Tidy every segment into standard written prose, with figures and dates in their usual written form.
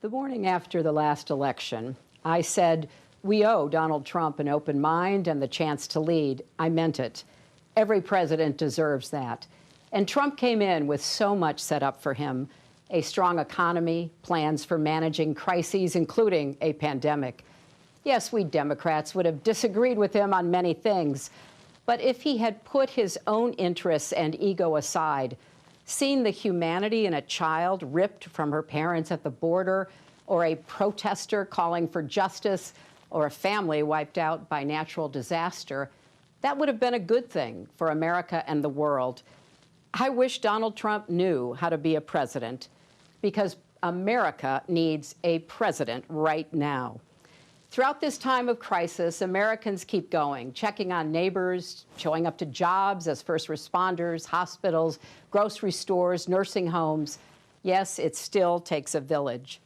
The morning after the last election, I said, we owe Donald Trump an open mind and the chance to lead. I meant it. Every president deserves that. And Trump came in with so much set up for him: a strong economy, plans for managing crises, including a pandemic. Yes, we Democrats would have disagreed with him on many things, but if he had put his own interests and ego aside, seen the humanity in a child ripped from her parents at the border, or a protester calling for justice, or a family wiped out by natural disaster, that would have been a good thing for America and the world. I wish Donald Trump knew how to be a president, because America needs a president right now. Throughout this time of crisis, Americans keep going, checking on neighbors, showing up to jobs as first responders, hospitals, grocery stores, nursing homes. Yes, it still takes a village.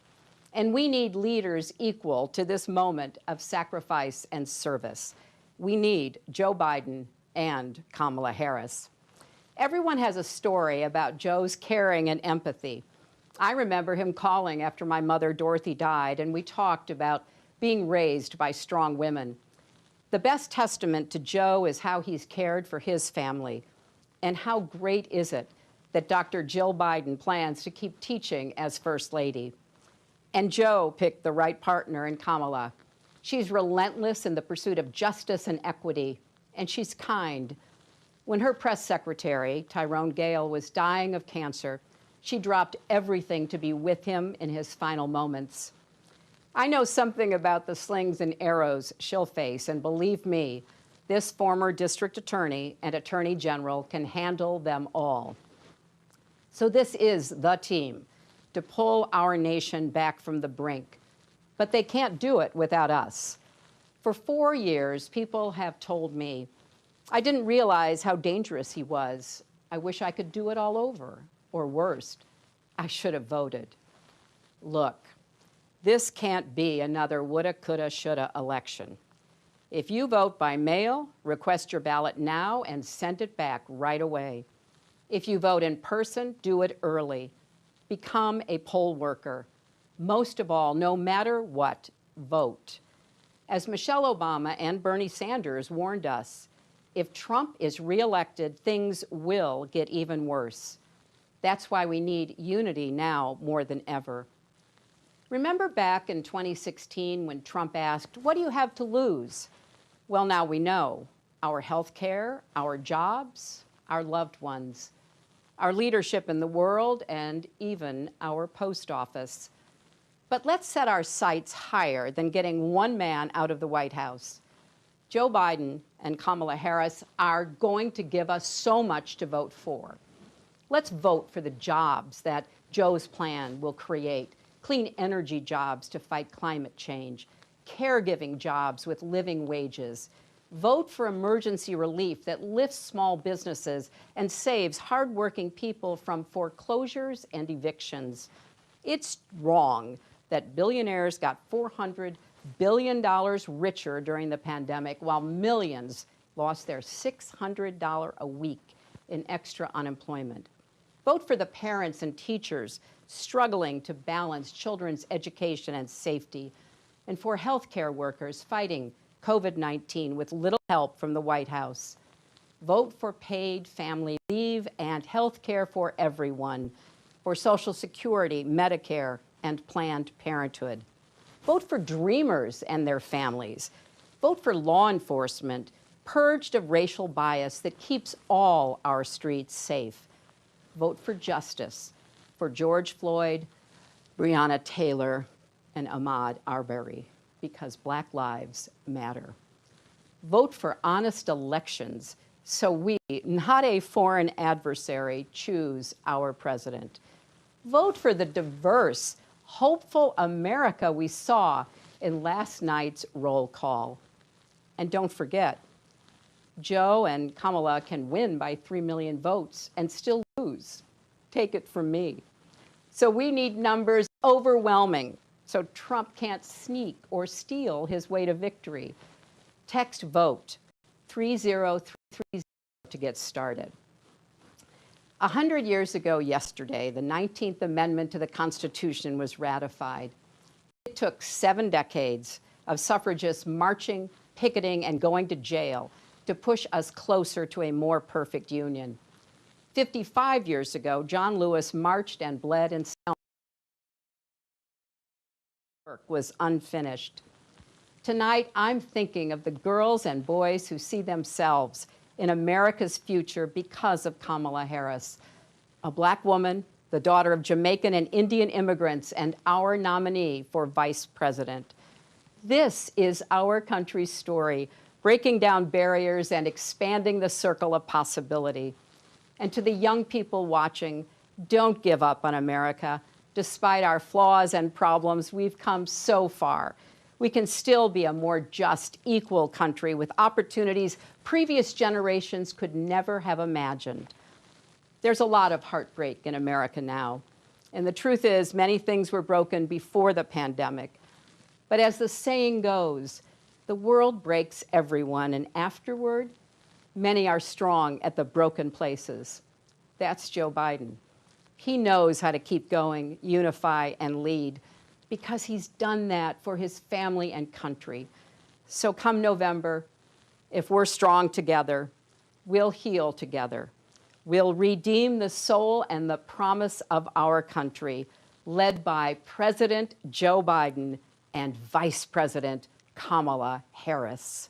And we need leaders equal to this moment of sacrifice and service. We need Joe Biden and Kamala Harris. Everyone has a story about Joe's caring and empathy. I remember him calling after my mother, Dorothy, died, and we talked about being raised by strong women. The best testament to Joe is how he's cared for his family. And how great is it that Dr. Jill Biden plans to keep teaching as First Lady. And Joe picked the right partner in Kamala. She's relentless in the pursuit of justice and equity, and she's kind. When her press secretary, Tyrone Gale, was dying of cancer, she dropped everything to be with him in his final moments. I know something about the slings and arrows she'll face, and believe me, this former district attorney and attorney general can handle them all. So this is the team to pull our nation back from the brink. But they can't do it without us. For 4 years, people have told me, I didn't realize how dangerous he was. I wish I could do it all over. Or worst, I should have voted. Look, this can't be another woulda, coulda, shoulda election. If you vote by mail, request your ballot now and send it back right away. If you vote in person, do it early. Become a poll worker. Most of all, no matter what, vote. As Michelle Obama and Bernie Sanders warned us, if Trump is reelected, things will get even worse. That's why we need unity now more than ever. Remember back in 2016 when Trump asked, what do you have to lose? Well, now we know. Our health care, our jobs, our loved ones, our leadership in the world, and even our post office. But let's set our sights higher than getting one man out of the White House. Joe Biden and Kamala Harris are going to give us so much to vote for. Let's vote for the jobs that Joe's plan will create. Clean energy jobs to fight climate change, caregiving jobs with living wages. Vote for emergency relief that lifts small businesses and saves hardworking people from foreclosures and evictions. It's wrong that billionaires got $400 billion richer during the pandemic, while millions lost their $600 a week in extra unemployment. Vote for the parents and teachers struggling to balance children's education and safety, and for healthcare workers fighting COVID-19 with little help from the White House. Vote for paid family leave and health care for everyone, for Social Security, Medicare, and Planned Parenthood. Vote for dreamers and their families. Vote for law enforcement purged of racial bias that keeps all our streets safe. Vote for justice for George Floyd, Breonna Taylor, and Ahmaud Arbery, because Black lives matter. Vote for honest elections so we, not a foreign adversary, choose our president. Vote for the diverse, hopeful America we saw in last night's roll call. And don't forget, Joe and Kamala can win by 3 million votes and still lose. Take it from me. So we need numbers overwhelming so Trump can't sneak or steal his way to victory. Text VOTE 30330 to get started. 100 years ago yesterday, the 19th Amendment to the Constitution was ratified. took 7 decades of suffragists marching, picketing, and going to jail to push us closer to a more perfect union. 55 years ago, John Lewis marched and bled in Selma. Work was unfinished. Tonight, I'm thinking of the girls and boys who see themselves in America's future because of Kamala Harris, a Black woman, the daughter of Jamaican and Indian immigrants, and our nominee for vice president. This is our country's story, breaking down barriers and expanding the circle of possibility. And to the young people watching, don't give up on America. Despite our flaws and problems, we've come so far. We can still be a more just, equal country with opportunities previous generations could never have imagined. There's a lot of heartbreak in America now. And the truth is, many things were broken before the pandemic. But as the saying goes, the world breaks everyone, and afterward, many are strong at the broken places. That's Joe Biden. He knows how to keep going, unify, and lead, because he's done that for his family and country. So come November, if we're strong together, we'll heal together. We'll redeem the soul and the promise of our country, led by President Joe Biden and Vice President Kamala Harris.